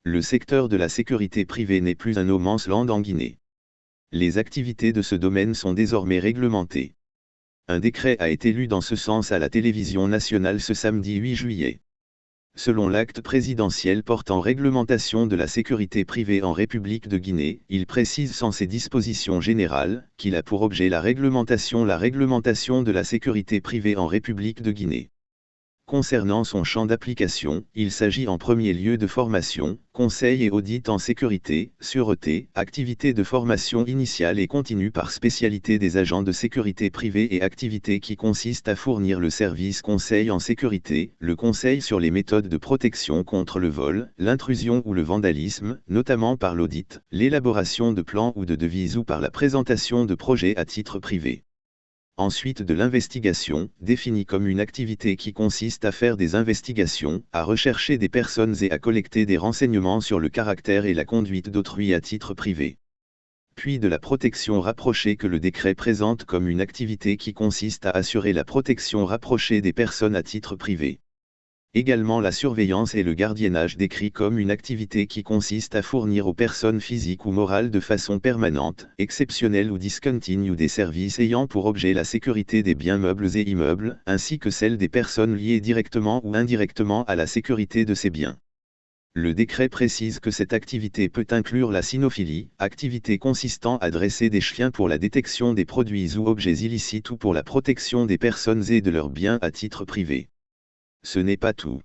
Le secteur de la sécurité privée n'est plus un no man's land en Guinée. Les activités de ce domaine sont désormais réglementées. Un décret a été lu dans ce sens à la télévision nationale ce samedi 8 juillet. Selon l'acte présidentiel portant réglementation de la sécurité privée en République de Guinée, il précise sans ses dispositions générales, qu'il a pour objet la réglementation de la sécurité privée en République de Guinée. Concernant son champ d'application, il s'agit en premier lieu de formation, conseil et audit en sécurité, sûreté, activités de formation initiale et continue par spécialité des agents de sécurité privée et activités qui consistent à fournir le service conseil en sécurité, le conseil sur les méthodes de protection contre le vol, l'intrusion ou le vandalisme, notamment par l'audit, l'élaboration de plans ou de devises ou par la présentation de projets à titre privé. Ensuite de l'investigation, définie comme une activité qui consiste à faire des investigations, à rechercher des personnes et à collecter des renseignements sur le caractère et la conduite d'autrui à titre privé. Puis de la protection rapprochée que le décret présente comme une activité qui consiste à assurer la protection rapprochée des personnes à titre privé. Également la surveillance et le gardiennage décrits comme une activité qui consiste à fournir aux personnes physiques ou morales de façon permanente, exceptionnelle ou discontinue des services ayant pour objet la sécurité des biens meubles et immeubles, ainsi que celle des personnes liées directement ou indirectement à la sécurité de ces biens. Le décret précise que cette activité peut inclure la cynophilie, activité consistant à dresser des chiens pour la détection des produits ou objets illicites ou pour la protection des personnes et de leurs biens à titre privé. Ce n'est pas tout.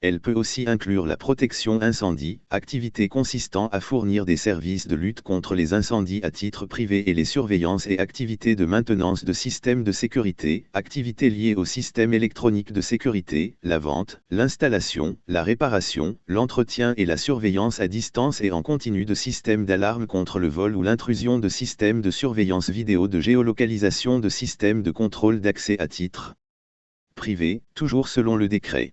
Elle peut aussi inclure la protection incendie, activité consistant à fournir des services de lutte contre les incendies à titre privé et les surveillances et activités de maintenance de systèmes de sécurité, activités liées au système électronique de sécurité, la vente, l'installation, la réparation, l'entretien et la surveillance à distance et en continu de systèmes d'alarme contre le vol ou l'intrusion de systèmes de surveillance vidéo de géolocalisation de systèmes de contrôle d'accès à titre privé, toujours selon le décret.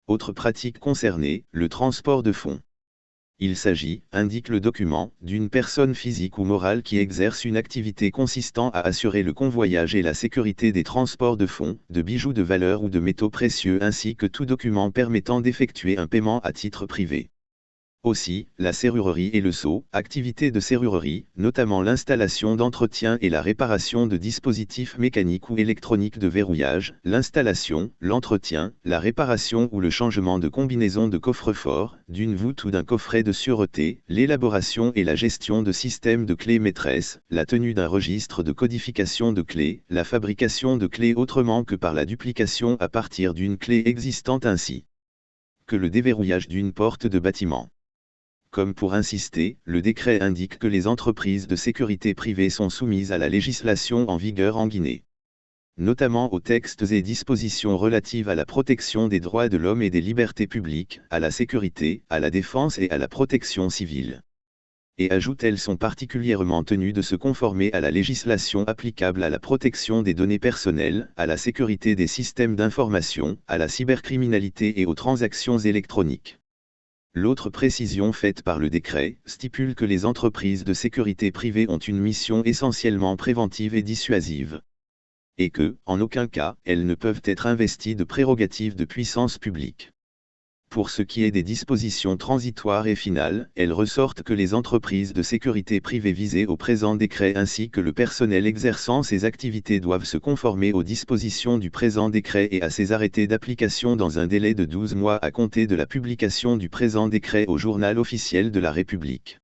Autre pratique concernée, le transport de fonds. Il s'agit, indique le document, d'une personne physique ou morale qui exerce une activité consistant à assurer le convoyage et la sécurité des transports de fonds, de bijoux de valeur ou de métaux précieux ainsi que tout document permettant d'effectuer un paiement à titre privé. Aussi, la serrurerie et le sceau, activité de serrurerie, notamment l'installation d'entretien et la réparation de dispositifs mécaniques ou électroniques de verrouillage, l'installation, l'entretien, la réparation ou le changement de combinaison de coffre-fort, d'une voûte ou d'un coffret de sûreté, l'élaboration et la gestion de systèmes de clés maîtresses, la tenue d'un registre de codification de clés, la fabrication de clés autrement que par la duplication à partir d'une clé existante ainsi que le déverrouillage d'une porte de bâtiment. Comme pour insister, le décret indique que les entreprises de sécurité privée sont soumises à la législation en vigueur en Guinée. Notamment aux textes et dispositions relatives à la protection des droits de l'homme et des libertés publiques, à la sécurité, à la défense et à la protection civile. Et ajoute elles sont particulièrement tenues de se conformer à la législation applicable à la protection des données personnelles, à la sécurité des systèmes d'information, à la cybercriminalité et aux transactions électroniques. L'autre précision faite par le décret stipule que les entreprises de sécurité privée ont une mission essentiellement préventive et dissuasive. Et que, en aucun cas, elles ne peuvent être investies de prérogatives de puissance publique. Pour ce qui est des dispositions transitoires et finales, elles ressortent que les entreprises de sécurité privée visées au présent décret ainsi que le personnel exerçant ces activités doivent se conformer aux dispositions du présent décret et à ses arrêtés d'application dans un délai de 12 mois à compter de la publication du présent décret au Journal officiel de la République.